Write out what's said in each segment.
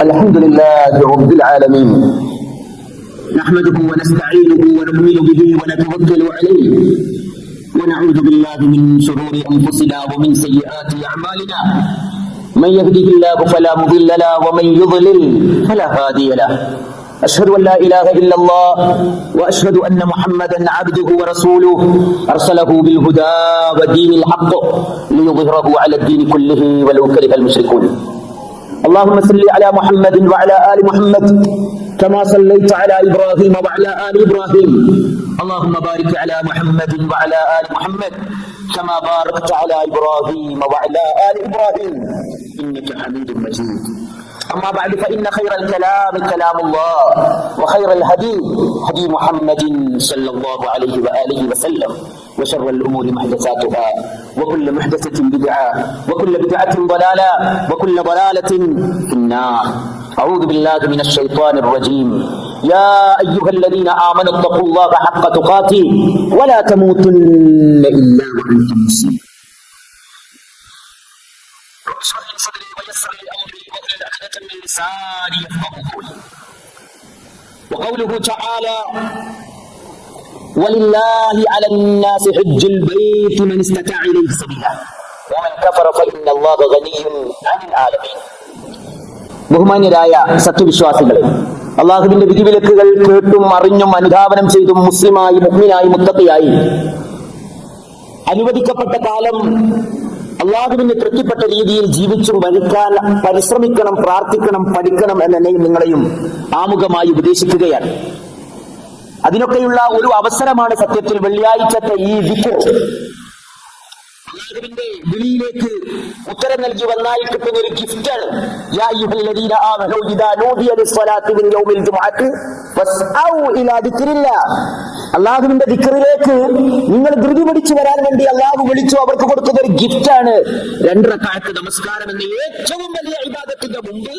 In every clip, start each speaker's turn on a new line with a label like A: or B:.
A: الحمد لله رب العالمين نحمده ونستعينه ونؤمن به ونتوكل عليه ونعوذ بالله من شرور أنفسنا ومن سيئات أعمالنا من يهده الله فلا مضل له ومن يضلل فلا هادي له أشهد أن لا إله إلا الله وأشهد أن محمدا عبده ورسوله أرسله بالهدى ودين الحق ليظهره على الدين كله ولو كره المشركون اللهم صل على محمد وعلى آل محمد كما صليت على إبراهيم وعلى آل إبراهيم اللهم بارك على محمد وعلى آل محمد كما باركت على إبراهيم وعلى آل إبراهيم إنك حميد مجيد أما بعد فإن خير الكلام كلام الله وخير الهدي هدي محمد صلى الله عليه وآله وسلم وشر الأمور محدثاتها وكل محدثة بدعة وكل بدعة ضلالة وكل ضلالة في النار أعوذ بالله من الشيطان الرجيم يا أيها الذين آمنوا اتقوا الله حق تقاته ولا تموتن إلا وأنتم مسلمون اشرح لي صدري ويسر لي أمري واحلل عقدة من لساني يفقهوا قولي وقوله تعالى ولله على الناس حج البيت من استطاع إليه سبيلا ومن كفر فإن الله غني عن العالمين ബഹുമാന്യരായ സത്യവിശ്വാസികളെ, അള്ളാഹുവിന്റെ വിധിവിലക്കുകൾ കേട്ടും അറിഞ്ഞും അനുധാവനം ചെയ്തും മുസ്ലിമായി മുഅ്മിനായി മുത്തഖിയായി അനുവദിക്കപ്പെട്ട കാലം അള്ളാഹുവിന് തൃപ്തിപ്പെട്ട രീതിയിൽ ജീവിച്ചും വഴിക്കാൻ പരിശ്രമിക്കണം, പ്രാർത്ഥിക്കണം, പഠിക്കണം എന്നെയും നിങ്ങളെയും ആമുഖമായി ഉപദേശിക്കുകയാണ്. അതിനൊക്കെയുള്ള ഒരു അവസരമാണ് സത്യത്തിൽ വെള്ളിയാഴ്ചത്തെ ഈ ദിക്ർ. അല്ലാഹുവിന്റെ വിളിയിലേക്ക് ഉത്തരം നൽകി വന്നാൽ കിട്ടുന്ന ഒരു ഗിഫ്റ്റാണ്. യാ അയ്യുഹല്ലദീന ആമനൂ ഇദാ നൂദിയ ലിസ്സലാത്തി മിൻ യൗമിൽ ജുമുഅത്തി ഫസ്ഔ ഇലാ ദിക്രില്ലാഹ്. അല്ലാഹുവിന്റെ ദിക്റിലേക്ക് നിങ്ങൾ ധൃതി പിടിച്ചു വരാൻ വേണ്ടി അല്ലാഹു വിളിച്ചു. അവർക്ക് കൊടുക്കുന്ന ഒരു ഗിഫ്റ്റാണ് 2 റക്അത്ത് നമസ്കാരം എന്ന ഏറ്റവും വലിയ ഇബാദത്തിന്റെ മുമ്പ്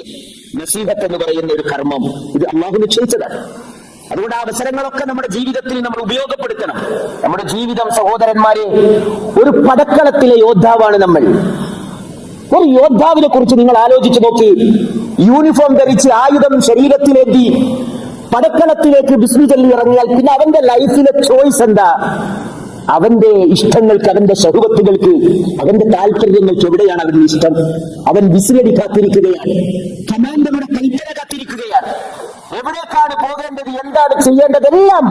A: നസീഹത്ത് എന്ന് പറയുന്ന ഒരു കർമ്മം. ഇത് അല്ലാഹു നിശ്ചയിച്ചതാണ്. അതുകൊണ്ട് ആ അവസരങ്ങളൊക്കെ നമ്മുടെ ജീവിതത്തിൽ നമ്മൾ ഉപയോഗപ്പെടുത്തണം. നമ്മുടെ ജീവിതം, സഹോദരന്മാരെ, ഒരു പടക്കളത്തിലെ യോദ്ധാവാണ് നമ്മൾ. ഒരു യോദ്ധാവിനെ കുറിച്ച് നിങ്ങൾ ആലോചിച്ചു നോക്കി. യൂണിഫോം ധരിച്ച് ആയുധം ശരീരത്തിലേന്തി പടക്കളത്തിലേക്ക് ബിസ്മി ചൊല്ലി ഇറങ്ങിയാൽ പിന്നെ അവന്റെ ലൈഫിലെ ചോയ്സ് എന്താ? അവന്റെ ഇഷ്ടങ്ങൾക്ക്, അവന്റെ ശഹ്വത്തുകൾക്ക്, അവന്റെ താല്പര്യങ്ങൾക്ക് എവിടെയാണ് അവന്റെ ഇഷ്ടം? അവൻ വിസിലടി കാത്തിരിക്കുകയാണ്, കമാൻഡറുടെ കൈത്തര കാത്തിരിക്കുകയാണ്. എവിടേക്കാണ് പോകേണ്ടത്, എന്താണ് ചെയ്യേണ്ടതെല്ലാം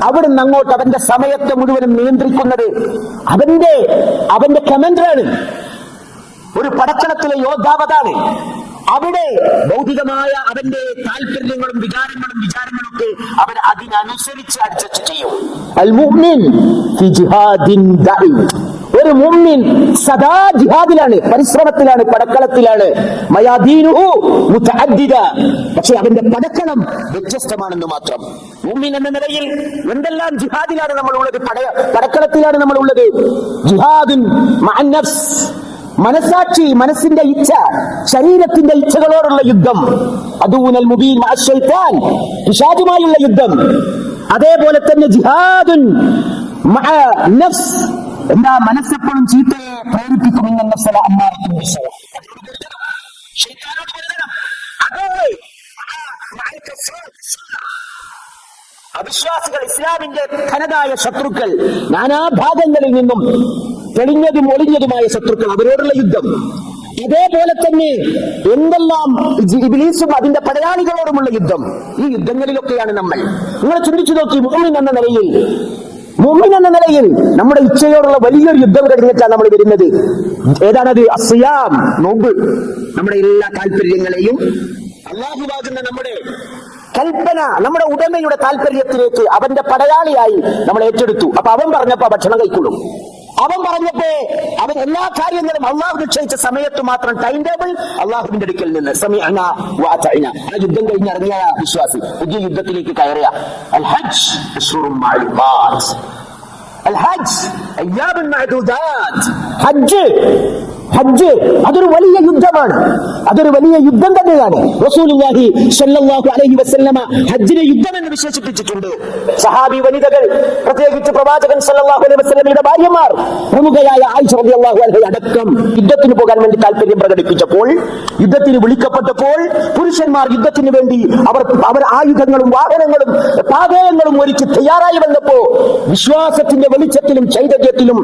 A: അവിടുന്ന് അങ്ങോട്ട് അവന്റെ സമയത്തെ മുഴുവനും നിയന്ത്രിക്കുന്നത് അവന്റെ കമാൻഡറാണ്. ഒരു പടക്കളത്തിലെ യോദ്ധാവതാണ്. അവിടെ ഭൗതികമായ അവന്റെ താല്പര്യങ്ങളും വിചാരങ്ങളും ഒക്കെ അവൻ അതിനനുസരിച്ച് അഡ്ജസ്റ്റ് ചെയ്യും. അൽ മുഅ്മിൻ ഫി ജിഹാദിൻ ദാഇം. ഒരു മുഅ്മിൻ സദാ ജിഹാദിലാണ്, പരിശ്രമത്തിലാണ്, പടക്കളത്തിലാണ്. മയാദീനുഹു മുതഅദ്ദിദ. പക്ഷെ അവന്റെ പടക്കളം വ്യത്യസ്തമാണെന്ന് മാത്രം. മുഅ്മിൻ എന്ന നിലയിൽ എന്തെല്ലാം ജിഹാദിലാണ് നമ്മൾ ഉള്ളത്, പടക്കളത്തിലാണ് നമ്മൾ ഉള്ളത്. ജിഹാദുൻ മഅൻ നഫ്സ്, മനസാക്ഷി, മനസ്സിന്റെ ഇച്ഛ, ശരീരത്തിന്റെ ഇച്ഛകളോടുള്ള യുദ്ധം. അദൂനൽ മുബീൻ മഅ ശൈത്താൻ, പിശാചുമായുള്ള യുദ്ധം. അതേപോലെ തന്നെ ജിഹാദുൻ മഅ നഫ്സ്, എന്താ? മനസ്സെപ്പോഴും ചീത്തയെ പ്രേരിപ്പിക്കും. അവിശ്വാസികൾ, ഇസ്ലാമിന്റെ ഘനതായ ശത്രുക്കൾ, നാനാഭാഗങ്ങളിൽ നിന്നും തെളിഞ്ഞതും ഒളിഞ്ഞതുമായ ശത്രുക്കൾ, അവരോടുള്ള യുദ്ധം. അതേപോലെ തന്നെ എന്തെല്ലാം ഇബ്ലീസും അതിന്റെ പടയാളികളോടുമുള്ള യുദ്ധം. ഈ യുദ്ധങ്ങളിലൊക്കെയാണ് നമ്മൾ. നിങ്ങൾ ചിന്തിച്ചു നോക്കി, മുഅ്മിൻ എന്ന നിലയിൽ നമ്മുടെ ഇച്ഛയോടുള്ള വലിയൊരു യുദ്ധം കഴിഞ്ഞിട്ടാണ് നമ്മൾ വരുന്നത്. ഏതാണത്? അസ്സിയാം, നോമ്പ്. നമ്മുടെ എല്ലാ താല്പര്യങ്ങളെയും അല്ലാഹുവാകുന്ന നമ്മുടെ കൽപ്പന, നമ്മുടെ ഉടമയുടെ താല്പര്യത്തിലേക്ക് അവന്റെ പടയാളിയായി നമ്മൾ ഏറ്റെടുത്തു. അപ്പൊ അവൻ പറഞ്ഞപ്പോ ഭക്ഷണം കഴിക്കുള്ളൂ. അവൻ പറഞ്ഞപ്പോ അവൻ എല്ലാ കാര്യങ്ങളും അള്ളാഹു നിശ്ചയിച്ച സമയത്ത് മാത്രം, ടൈം ടേബിൾ അള്ളാഹുവിന്റെ അടുക്കൽ നിന്ന്. സമിഅനാ വഅതഅനാ. ആ യുദ്ധം കഴിഞ്ഞിറങ്ങിയ വിശ്വാസി പുതിയ യുദ്ധത്തിലേക്ക് കയറിയ. അൽ ഹജ്ജ് അശ്ഹുറുൻ മഅലൂമാത്ത്. അൽ ഹജ്ജ് അയ്യാമുൻ മഅദൂദാത്ത്. ഹജ്ജ് ഹജ്ജ് അതൊരു വലിയ യുദ്ധമാണ്, അതൊരു വലിയ യുദ്ധം തന്നെയാണ്. റസൂലുള്ളാഹി സ്വല്ലല്ലാഹു അലൈഹി വസല്ലമ ഹജ്ജിനെ യുദ്ധം എന്ന് വിശേഷിപ്പിച്ചിട്ടുണ്ട്. സഹാബി വനിതകൾ, പ്രത്യേകിച്ച് പ്രവാചകൻ സ്വല്ലല്ലാഹു അലൈഹി വസല്ലമയുടെ ഭാര്യമാർ, പ്രമുഖയായ ആയിഷ റളിയല്ലാഹു അൻഹ അടക്കം യുദ്ധത്തിന് പോകാൻ വേണ്ടി താല്പര്യം പ്രകടിപ്പിച്ചപ്പോൾ, യുദ്ധത്തിന് വിളിക്കപ്പെട്ടപ്പോൾ പുരുഷന്മാർ യുദ്ധത്തിന് വേണ്ടി അവർ ആയുധങ്ങളും വാഹനങ്ങളും പാതകങ്ങളും ഒരുക്കി തയ്യാറായി വന്നപ്പോ വിശ്വാസത്തിന്റെ വെളിച്ചത്തിലും ചൈതന്യത്തിലും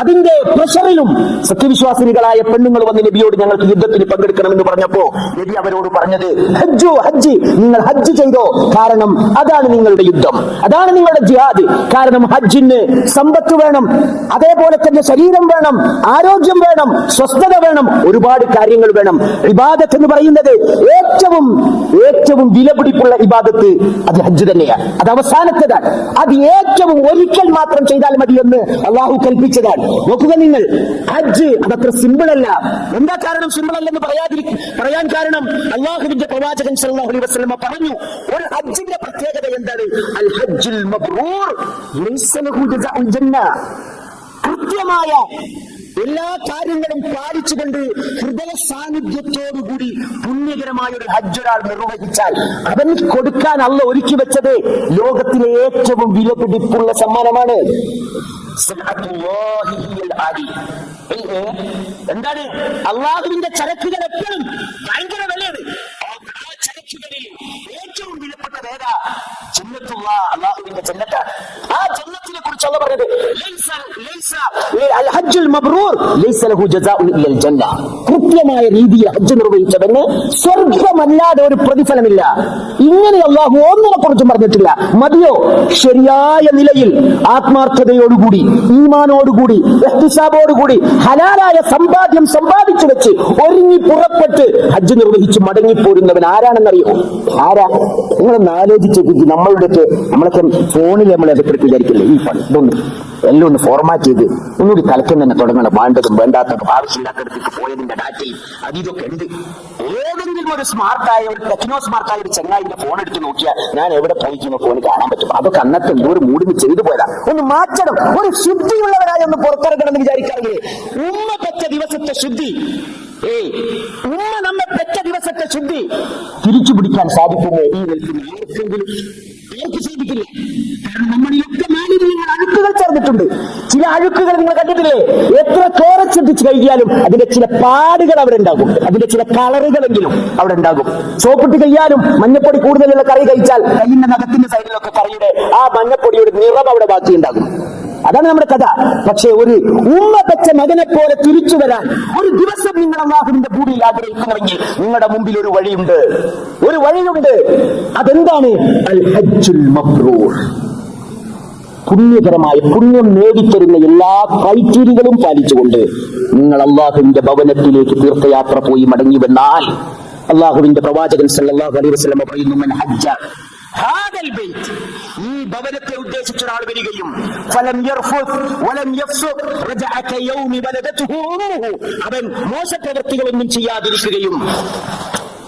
A: അതിന്റെ പ്രഷറിലും സത്യവിശ്വാസിനികളായ പെണ്ണുങ്ങൾ വന്ന് നബിയോട് ഞങ്ങൾക്ക് യുദ്ധത്തിന് പങ്കെടുക്കണമെന്ന് പറഞ്ഞപ്പോ നബി അവരോട് പറഞ്ഞത് ഹജ്ജ്, നിങ്ങൾ ഹജ്ജ് ചെയ്തോ, കാരണം അതാണ് നിങ്ങളുടെ യുദ്ധം, അതാണ് നിങ്ങളുടെ ജിഹാദ്. കാരണം ഹജ്ജിന് സമ്പത്ത് വേണം, അതേപോലെ തന്നെ ശരീരം വേണം, ആരോഗ്യം വേണം, സ്വസ്ഥത വേണം, ഒരുപാട് കാര്യങ്ങൾ വേണം. ഇബാദത്ത് എന്ന് പറയുന്നത് ഏറ്റവും വിലപിടിപ്പുള്ള ഇബാദത്ത് അത് ഹജ്ജ് തന്നെയാണ്. അത് അവസാനത്തേതാണ്, അത് ഏറ്റവും ഒരിക്കൽ മാത്രം ചെയ്താൽ മതിയെന്ന് അള്ളാഹു കൽപ്പിച്ചതാണ്. നോക്കുക നിങ്ങൾ, ഹജ്ജ് അതത്ര സിമ്പിൾ അല്ല. എന്താ കാരണം സിമ്പിൾ അല്ലെന്ന് പറയാൻ കാരണം അള്ളാഹുവിന്റെ പ്രവാചകൻ സല്ലല്ലാഹു അലൈഹി വസല്ലം പറഞ്ഞു, ഒരു ഹജ്ജിന്റെ പ്രത്യേകത എന്താണ്? അൽ ഹജ്ജുൽ മബ്റൂർ ലൈസ ലഹു ജസാഉൽ ജന്ന. കൃത്യമായ എല്ലാ കാര്യങ്ങളും പാലിച്ചുകൊണ്ട് ഹൃദയ സാന്നിധ്യത്തോടുകൂടി പുണ്യകരമായ ഒരു ഹജ്ജ് ഒരാൾ നിർവഹിച്ചാൽ അവന് കൊടുക്കാൻ അല്ലാഹു ഒരുക്കി വെച്ചത് ലോകത്തിലെ ഏറ്റവും വിലപിടിപ്പുള്ള സമ്മാനമാണ്. എന്താണ്? അള്ളാഹുവിന്റെ ചരക്കുകൾ എപ്പോഴും ഭയങ്കര വിലയാണ്. ആ ചരക്കുകളിൽ ഏറ്റവും വിലപ്പെട്ടത് ഏതാ? ജന്നത്തുള്ള അള്ളാഹുവിന്റെ ജന്നത്താണ്. ആ ജന്നത്തിനെ കുറിച്ച് അല്ലാഹു പറഞ്ഞത് കൃത്യമായ രീതിയിൽ ഹജ്ജ് നിർവഹിച്ചവന് സ്വർഗമല്ലാതെ ഒരു പ്രതിഫലമില്ല. ഇങ്ങനെ അള്ളാഹു ഒന്നിനെ കുറിച്ചും പറഞ്ഞിട്ടില്ല. മതിയോ? ശരിയായ നിലയിൽ ആത്മാർത്ഥതയോടുകൂടി, ഈമാനോടുകൂടി, ഇഹ്തിസാബോടുകൂടി ഹലാലായ സമ്പാദ്യം സമ്പാദിച്ചു വെച്ച് ഒരുങ്ങി പുറപ്പെട്ട് ഹജ്ജ് നിർവഹിച്ച് മടങ്ങിപ്പോരുന്നവൻ ആരാണെന്നറിയോ? ആരാ? നിങ്ങളൊന്ന് ആലോചിച്ച് നമ്മളൊക്കെ ഫോണിൽ നമ്മൾ എതിർത്ത് വിചാരിക്കില്ലേ ഈ പണി ഇതൊന്നും എല്ലാം ഒന്ന് ഫോർമാറ്റ് ചെയ്ത് ഒന്നുകൂടി തലക്കം തന്നെ തുടങ്ങണം. വേണ്ടതും വേണ്ടാത്തതും ആവശ്യമില്ലാത്തടത്തേക്ക് പോയതിന്റെ ഡാറ്റയും അതിതൊക്കെ ഉണ്ട്. ഏതെങ്കിലും ഒരു സ്മാർട്ടായ ഒരു ടെക്നോ സ്മാർട്ടായ ഒരു ചെങ്ങായിന്റെ ഫോൺ എടുത്ത് നോക്കിയാൽ ഞാൻ എവിടെ പോയിക്കുന്ന ഫോൺ കാണാൻ പറ്റും. അതൊക്കെ അന്നത്തെ എന്തോ ഒരു മൂടിന് ചെയ്തു പോയതാ. ഒന്ന് മാറ്റണം, ഒരു ശുദ്ധിയുള്ളവരായി ഒന്ന് പുറത്തിറങ്ങണം എന്ന് വിചാരിക്കാറില്ലേ? ഉമ്മ പെറ്റ ദിവസത്തെ ശുദ്ധി, ഉമ്മ നമ്മെ പെറ്റ ദിവസത്തെ ശുദ്ധി തിരിച്ചു പിടിക്കാൻ സാധിക്കുമോ? ഈ നിൽക്കുന്ന ആർക്കെങ്കിലും സാധിക്കില്ല. കാരണം നമ്മളിലൊക്കെ മാലിന്യങ്ങൾ, അഴുക്കുകൾ ചേർന്നിട്ടുണ്ട്. ചില അഴുക്കുകൾ നിങ്ങൾ കണ്ടിട്ടില്ലേ? എത്ര ചോരച്ചെത്തിച്ച് കഴിക്കാലും അതിന്റെ ചില പാടുകൾ അവിടെ ഉണ്ടാകും, അതിന്റെ ചില കളറുകളെങ്കിലും അവിടെ ഉണ്ടാകും. സോപ്പിട്ട് കഴിയാലും മഞ്ഞപ്പൊടി കൂടുതലുള്ള കറി കഴിച്ചാൽ കയ്യിന്റെ നഖത്തിന്റെ സൈഡിലൊക്കെ കറിയുടെ ആ മഞ്ഞപ്പൊടിയുടെ നിറം അവിടെ ബാക്കിയുണ്ടാകും. അതാണ് നമ്മുടെ കഥ. പക്ഷേ ഒരു ഉമ്മ പെറ്റ മകനെ പോലെ തിരിച്ചു വരാൻ ഒരു ദിവസം നിങ്ങൾ അല്ലാഹുവിന്റെ ഭൂമിയിൽ ആഗ്രഹിക്കുന്നുവെങ്കിൽ നിങ്ങളുടെ മുമ്പിൽ ഒരു വഴിയുണ്ട്, ഒരു വഴിയുണ്ട്. അതെന്താണ്? അൽ ഹജ്ജുൽ മബ്റൂർ. പുണ്യകരമായ പുണ്യം നേടിത്തരുന്ന എല്ലാ ക്രൈറ്റീരിയകളും പാലിച്ചുകൊണ്ട് നിങ്ങൾ അല്ലാഹുവിന്റെ ഭവനത്തിലേക്ക് തീർത്ഥയാത്ര പോയി മടങ്ങി വന്നാൽ അല്ലാഹുവിന്റെ പ്രവാചകൻ സല്ലല്ലാഹു അലൈഹി വസല്ലം പറയുന്നു, മൻ ഹജ്ജ ഹാദൽ ബൈത്ത്, ഈ ഭവനത്തെ ഉദ്ദേശിച്ച ഒരാൾ വരികയും ഫലം യർഫുസ് വലം യഫ്സുഖ് റജഅ കയൗമി വലദതുഹു ഉമ്മുഹു, അവൻ മോശപ്രവൃത്തികളൊന്നും ചെയ്യാതിരിക്കുകയും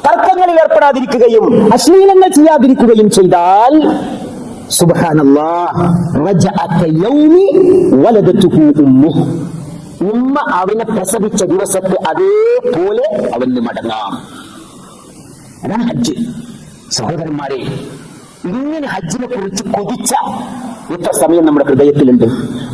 A: തർക്കങ്ങളിൽ ഏർപ്പെടാതിരിക്കുകയും അശ്ലീലങ്ങൾ ചെയ്യാതിരിക്കുകയും ചെയ്താൽ സുബ്ഹാനല്ലാഹ് റജഅ കയൗമി വലദതുഹു ഉമ്മുഹു, ഉമ്മ അവനെ പ്രസവിച്ച ദിവസത്തെ അതേപോലെ അവന് മടങ്ങാം. അതാണ് ഹജ്ജ്. സഹോദരന്മാരെ, ഇങ്ങനെ ഹജ്ജിനെ കുറിച്ച് കൊതിച്ച എത്ര സമയം നമ്മുടെ ഹൃദയത്തിലുണ്ട്.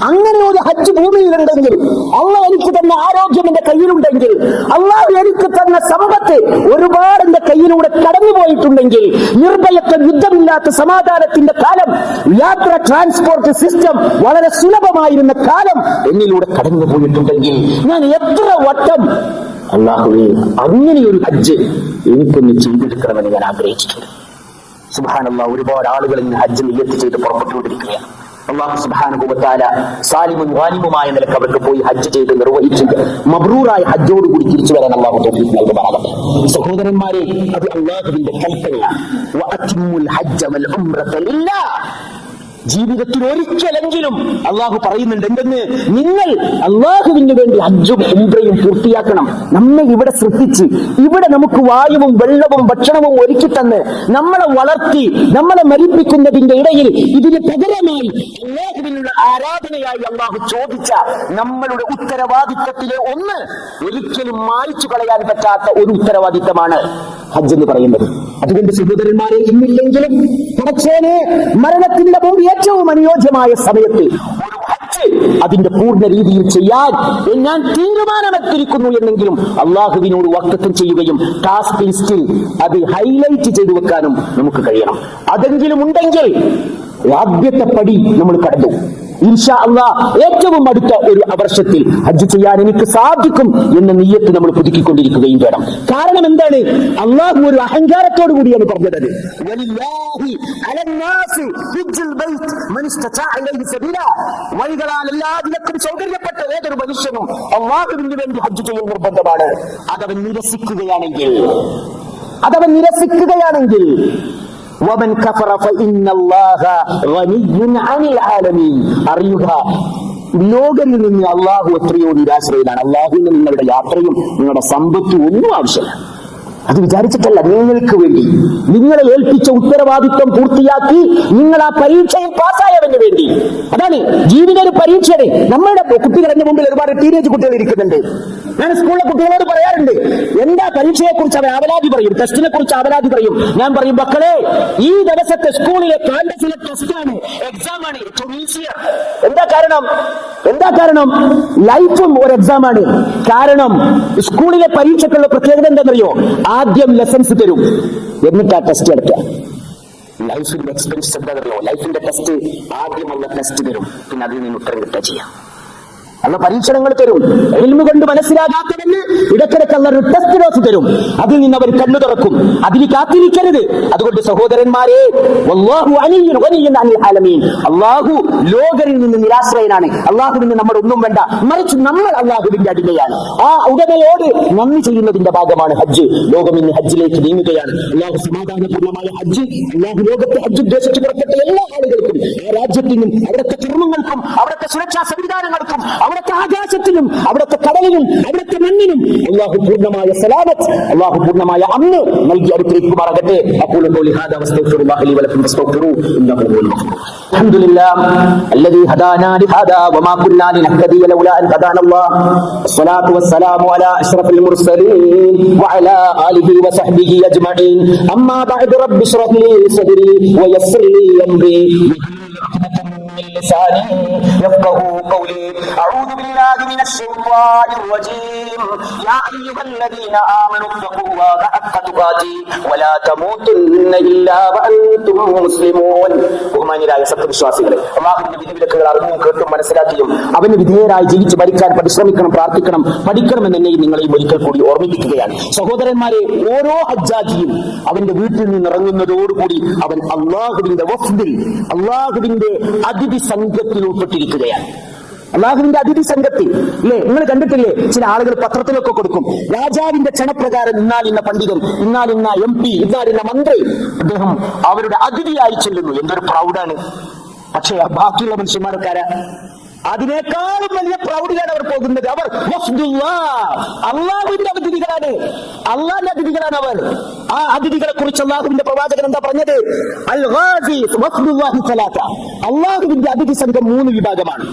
A: അങ്ങനെ ഒരു ഹജ്ജ് ഭൂമിയിലുണ്ടെങ്കിൽ, അള്ളാഹ് എനിക്ക് തന്ന ആരോഗ്യം എന്റെ കയ്യിലുണ്ടെങ്കിൽ, അള്ളാഹ് എനിക്ക് തന്ന സമ്പത്ത് ഒരുപാട് എന്റെ കയ്യിലൂടെ കടന്നുപോയിട്ടുണ്ടെങ്കിൽ, നിർഭയത്വം, യുദ്ധമില്ലാത്ത സമാധാനത്തിന്റെ കാലം, യാത്ര ട്രാൻസ്പോർട്ട് സിസ്റ്റം വളരെ സുലഭമായിരുന്ന കാലം എന്നിലൂടെ കടന്നുപോയിട്ടുണ്ടെങ്കിൽ ഞാൻ എത്ര വട്ടം അല്ലാഹുവേ അങ്ങനെയൊരു ഹജ്ജ് എനിക്കൊന്ന് ചെയ്തെടുക്കണമെന്ന് ഞാൻ ആഗ്രഹിച്ചിട്ടുണ്ട്. സുബ്ഹാനല്ലാഹ്, ഒരുപാട് ആളുകൾ ഇന്ന് ഹജ്ജ് നിയ്യത്ത് ചെയ്ത് പുറപ്പെട്ടുകൊണ്ടിരിക്കുകയാണ്. അല്ലാഹു സുബ്ഹാനഹു വ തആല സാലിമും ഗാനിമുമായ നിലക്ക് അവർക്ക് പോയി ഹജ്ജ് ചെയ്ത് നിർവഹിച്ച് മബ്റൂറായ ഹജ്ജോടുകൂടി തിരിച്ചു വരാൻ അല്ലാഹു തൗഫീഖ് നൽകുമാറാകട്ടെ. സഹോദരന്മാരെ, അത് അല്ലാഹുവിന്റെ കൽപ്പനയാണ്. വഅത്തിമ്മുൽ ഹജ്ജ വൽ ഉംറത ലില്ലാഹ്. ജീവിതത്തിൽ ഒരിക്കലെങ്കിലും അള്ളാഹു പറയുന്നുണ്ട് എന്തെന്ന്, നിങ്ങൾ അള്ളാഹുവിന് വേണ്ടി ഹജ്ജും ഉംറയും പൂർത്തിയാക്കണം. നമ്മെ ഇവിടെ സൃഷ്ടിച്ച് ഇവിടെ നമുക്ക് വായുവും വെള്ളവും ഭക്ഷണവും ഒരുക്കി തന്ന് നമ്മളെ വളർത്തി നമ്മളെ മരിപ്പിക്കുന്നതിന്റെ ഇടയിൽ ഇതിന് പകരമായി അള്ളാഹുവിനുള്ള ആരാധനയായി അള്ളാഹു ചോദിച്ച നമ്മളുടെ ഉത്തരവാദിത്തത്തിലെ ഒന്ന് ഒരിക്കലും മായ്ച്ചു കളയാൻ പറ്റാത്ത ഒരു ഉത്തരവാദിത്തമാണ് ഹജ്ജ് എന്ന് പറയുന്നത്. അതുകൊണ്ട് സഹോദരന്മാരെ, ഇന്നില്ലെങ്കിലും പടച്ചോനെ മരണത്തിന്റെ മുമ്പ് ഏറ്റവും അനുയോജ്യമായ സമയത്ത് ഒരു ഹജ്ജ് അതിന്റെ പൂർണ്ണ രീതിയിൽ ചെയ്യാൻ ഞാൻ തീരുമാനമെടുത്തിരിക്കുന്നു എന്നെങ്കിലും അള്ളാഹുവിനോട് വഖ്ഫ് ചെയ്യുകയും ടാസ്ക് ലിസ്റ്റിൽ അത് ഹൈലൈറ്റ് ചെയ്തു വെക്കാനും നമുക്ക് കഴിയണം. അതെങ്കിലും ഉണ്ടെങ്കിൽ ആദ്യത്തെ പടി നമ്മൾ കടന്നു. ഇൻഷാ അല്ലാഹ് ഏറ്റവും അടുത്ത ഒരു വർഷത്തിൽ ഹജ്ജ് ചെയ്യാൻ എനിക്ക് സാധിക്കും എന്ന നിയ്യത്ത് നമ്മൾ പുതുക്കിക്കൊണ്ടിരിക്കുകയും വേണം. കാരണം എന്താണ്? അള്ളാഹു ഒരു അഹങ്കാരത്തോടു കൂടിയാണ് പറഞ്ഞത്. വഴികളാൽ എല്ലാത്തിനും സൗകര്യപ്പെട്ട ഏതൊരു മനുഷ്യനും അള്ളാഹുവിന് വേണ്ടി ഹജ്ജ് ചെയ്യൽ നിർബന്ധമാണ്. അതവൻ നിരസിക്കുകയാണെങ്കിൽ ومن كفر فإن الله غني عن العالمين. അറിയുക, ലോകരിൽ നിന്ന് അള്ളാഹു എത്രയോ നിരാശ്രയിലാണ്. അള്ളാഹുവിന് നിങ്ങളുടെ യാത്രയും നിങ്ങളുടെ സമ്പത്തും ഒന്നും ആവശ്യമില്ല. അത് വിചാരിച്ചിട്ടല്ല, നിങ്ങൾക്ക് വേണ്ടി നിങ്ങളെ ഏൽപ്പിച്ച ഉത്തരവാദിത്വം പൂർത്തിയാക്കി നിങ്ങൾ ആ പരീക്ഷയിൽ പാസ്സായവന് വേണ്ടി. അതാണ് ജീവിത ഒരു പരീക്ഷയുടെ. നമ്മുടെ കുട്ടികളുടെ മുമ്പിൽ ഒരുപാട് ടീനേജ് കുട്ടികൾ ഇരിക്കുന്നുണ്ട്. ഞാൻ സ്കൂളിലെ കുട്ടികളോട് പറയാറുണ്ട്, എന്താ പരീക്ഷയെ കുറിച്ച് അവർ അപരാധി പറയും, ടെസ്റ്റിനെ കുറിച്ച് അപരാധി പറയും. ഞാൻ പറയും, മക്കളെ, ഈ ദിവസത്തെ സ്കൂളിലെ ക്യാമ്പസിലെ ടെസ്റ്റാണ്, എക്സാമാണ്. എന്താ കാരണം? ലൈഫും ഒരു എക്സാമാണ്. കാരണം സ്കൂളിലെ പരീക്ഷയ്ക്കുള്ള പ്രത്യേകത എന്താണെന്നറിയോ? ആദ്യം ലെസൺസ് തരും, എന്നിട്ട് ആ ടെസ്റ്റ് എടുക്കുക. ലൈഫിന്റെ എക്സ്പെൻസ് എന്താണെന്നറിയോ? ലൈഫിന്റെ ടെസ്റ്റ് ആദ്യമുള്ള ടെസ്റ്റ് തരും, പിന്നെ അതിൽ നിന്ന് ഉത്തരം കിട്ടുക ചെയ്യാം. അല്ല, പരീക്ഷണങ്ങൾ തരും. ഇൽമു കൊണ്ട് മനസ്സിലാകാത്തവന് ഇടക്കിടക്ക് അല്ല ടെസ്റ്റ് നോട്ട് തരും. അതിൽ നിന്ന് അവർ കണ്ണു തുറക്കും. അതിന് കാത്തിരിക്കരുത്. അതുകൊണ്ട് സഹോദരന്മാരെ, അള്ളാഹു ലോകരിൽ നിന്ന് നിരാശ്രയനാണ്. അള്ളാഹുവിന് നമ്മൾ ഒന്നും വേണ്ട, മറിച്ച് നമ്മൾ അള്ളാഹുവിന്റെ അടിമയാണ്. ആ ഉടമയോട് നന്ദി ചെയ്യുന്നതിന്റെ ഭാഗമാണ് ഹജ്ജ്. ലോകം ഇന്ന് ഹജ്ജിലേക്ക് നീങ്ങുകയാണ്. അള്ളാഹു സമാധാനപൂർണ്ണമായ ഹജ്ജ്, അള്ളാഹു ലോകത്തെ ഹജ്ജ് ഉദ്ദേശിച്ച് പുറപ്പെട്ട എല്ലാ ആളുകൾക്കും, ആ രാജ്യത്തിനും അവിടുത്തെ കർമ്മങ്ങൾക്കും അവിടുത്തെ സുരക്ഷാ സംവിധാനങ്ങൾക്കും അവിടുത്തെ ആകാശത്തിനും അവിടുത്തെ കടലിനും അവിടുത്തെ മണ്ണിനും അല്ലാഹു പൂർണ്ണമായ സലാമത്ത്, അല്ലാഹു പൂർണ്ണമായ അന്ന് നൽകി അനുഗ്രഹിക്കുമാറാകട്ടെ. അഖൂലു ഖൗലി ഹാദാ വസ്തഗ്ഫിറുല്ലാഹ ലി വലക്കും ഫസ്തഗ്ഫിറൂ ഇന്നഹു ഹുവൽ ഗഫൂർ. അൽഹംദുലില്ലാഹ് അല്ലദീ ഹദാനാ ലിഹാദാ വമാ കുന്നാ ലിനഹ്തദിയ ലൗലാ അൻ ഹദാനല്ലാഹ്. വസ്സലാത്തു വസ്സലാമു അലാ അശ്റഫിൽ മുർസലീൻ വഅലാ ആലിഹി വസഹ്ബിഹി അജ്മഈൻ. അമ്മാ ബഅദ് റബ്ബി ഇശ്റഹ് ലി സദ്രി വയസ്സിർ ലി അംരി لساني يفقهوا قولي. أعوذ بالله من الشيطان الرجيم. يا أيها الذين آمنوا اتقوا الله حق تقاته ولا تموتن إلا وأنتم مسلمون. ബഹുമാന്യരായ സത്യവിശ്വാസികളെ, അല്ലാഹുവിന്റെ വിധിവിലക്കുകൾ അറിഞ്ഞും കേട്ടും മനസ്സിലാക്കിയും അവന് വിധേയരായി ജീവിച്ച് മരിക്കാൻ പരിശ്രമിക്കണം, പ്രാർത്ഥിക്കണം, പഠിക്കണമെന്ന് എന്നെയും നിങ്ങളെയും ഒരിക്കൽ കൂടി ഓർമ്മിപ്പിക്കുകയാണ്. സഹോദരന്മാരെ, ഓരോ ഹജ്ജാജിയും അവന്റെ വീട്ടിൽ നിന്ന് ഇറങ്ങുന്നതോടുകൂടി അവൻ അള്ളാഹുവിന്റെ വഫ്ദിൽ, അള്ളാഹുവിന്റെ അതിഥി സംഘത്തിൽ ഉൾപ്പെട്ടിരിക്കുകയാണ്. അള്ളാഹുവിന്റെ അതിഥി സംഘത്തിൽ അല്ലേ? നിങ്ങൾ കണ്ടിട്ടില്ലേ, ചില ആളുകൾ പത്രത്തിലൊക്കെ കൊടുക്കും, രാജാവിന്റെ ക്ഷണപ്രകാരം ഇന്നാലിന്ന പണ്ഡിതൻ, ഇന്നാലിന്ന MP, ഇന്നാലിന്ന മന്ത്രി, അദ്ദേഹം അവരുടെ അതിഥിയായി ചെല്ലുന്നു. എന്തൊരു പ്രൗഡാണ്. പക്ഷേ ബാക്കിയുള്ള മനുഷ്യന്മാർക്കാരാ? അതിനേക്കാളും വലിയ പ്രൗഢിയാണ് അവർ പോകുന്നത്. അവർ അള്ളാഹുവിന്റെ അതിഥികളാണ്, അള്ളാഹിന്റെ അതിഥികളാണ് അവർ. ആ അതിഥികളെ കുറിച്ച് അള്ളാഹുവിന്റെ പ്രവാചകൻ എന്താ പറഞ്ഞത്? അള്ളാഹുവിന്റെ അതിഥി സംഘം 3 വിഭാഗമാണ്.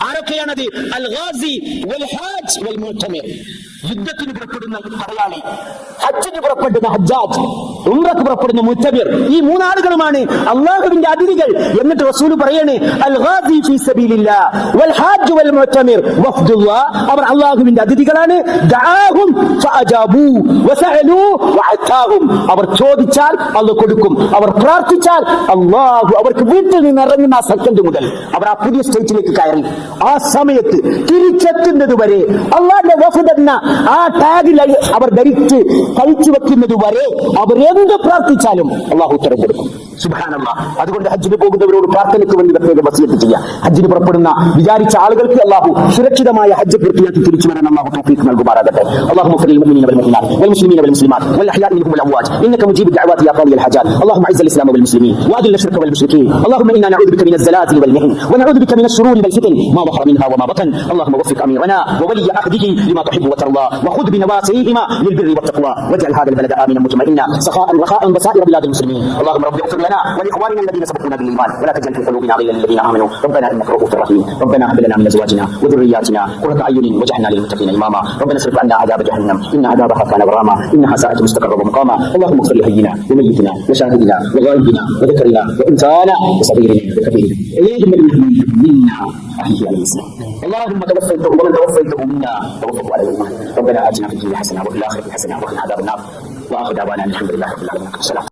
A: ആരൊക്കെയാണത്? അൽ ഗാസി വൽ ഹാജ് വൽ മുഅ്തമിർ. യുദ്ധത്തിന് പുറപ്പെടുന്ന പടയാളി, ഹജ്ജിന് പുറപ്പെടുന്ന ഹജ്ജാജ്, ഉംറക്ക് പുറപ്പെടുന്ന മുഅ്തമിർ. ഈ 3 ആളുകളുമാണ് അള്ളാഹുവിന്റെ അതിഥികൾ. എന്നിട്ട് റസൂൽ പറയാണ്, അൽ ഗാസി ഫീ സബീലില്ലാഹ് വൽ ഹാജ് വൽ മുഅ്തമിർ വഫ്ദുല്ലാഹ്. അവർ അള്ളാഹുവിന്റെ അതിഥികളാണ്. ദഅാഹും ഫഅജാബൂ വസഅലൂ വഅതാഹും. അവർ ചോദിച്ചാൽ അല്ലാഹു കൊടുക്കും, അവർ പ്രാർത്ഥിച്ചാൽ അള്ളാഹു അവർക്ക് വീട്ടിൽ നിന്ന് ഇറങ്ങുന്ന ആ സെക്കൻഡ് മുതൽ അവർ ആ പുതിയ സ്റ്റേജിലേക്ക് കയറി ആ സമയത്ത് തിരിച്ചെത്തുന്നത് വരെ അള്ളാഹുവിന്റെ വഫദ് എന്ന ആ ടാഗ് അവർ ധരിച്ച് കഴിച്ചു വെക്കുന്നത് വരെ അവരെന്ത് പ്രാർത്ഥിച്ചാലും അള്ളാഹു ഉത്തരം കൊടുക്കും. സുബ്ഹാനല്ലാഹ്. അതുകൊണ്ട് ഹജ്ജിന് പോകുന്നവരോട് പ്രാർത്ഥനയ്ക്ക് വേണ്ടി പ്രത്യേകം വസിയത്ത് ചെയ്യുക. ഹജ്ജിന് പുറപ്പെടുന്ന വിചാരിച്ച ആളുകൾക്ക് അള്ളാഹു സുരക്ഷിതമായ ഹജ്ജ് പൂർത്തിയാക്കി തിരിച്ചു വരാൻ അള്ളാഹു തൗഫീഖ് നൽകുമാറാകട്ടെ. اللهم اغفر للمؤمنين والمؤمنات والمسلمين والمسلمات والاحياء منهم والاموات انك مجيب الدعوات يا قاضي الحاجات. اللهم اعز الاسلام والمسلمين واذل الشرك والمشركين. اللهم انا نعوذ بك من الزلازل والمحن ونعوذ بك من الشرور والفتن ما ظهر منها وما بطن. اللهم وفق اميرنا وولي عهده لما تحب وترضى وخذ بنواصيهما للبر والتقوى واجعل هذا البلد امنا مطمئنا سخاء رخاء وسائر بلاد المسلمين. اللهم رب اغفر لنا ولاخواننا الذين سبقونا بالايمان ولا تجعل في قلوبنا غلا للذين امنوا ربنا انك رؤوف رحيم. ربنا هب لنا من ازواجنا وذرياتنا قرة اعين واجعلنا للمتقين اماما. ربنا اصرف عنا عذاب جهنم ان عذابها كان غراما انها ساءت مستقرا ومقاما. اللهم اغفر لحينا وميتنا وشاهدنا وغائبنا وذكرنا وانثانا وصغيرنا وكبيرنا. اللهم انك منا احيه على الاسلام. اللهم توفيته ومن توفيته منا توفه على الايمان. ربنا اتنا في الدنيا حسنه وفي الاخره حسنه وقنا عذاب النار. واخر دعوانا الحمد لله رب العالمين. السلام.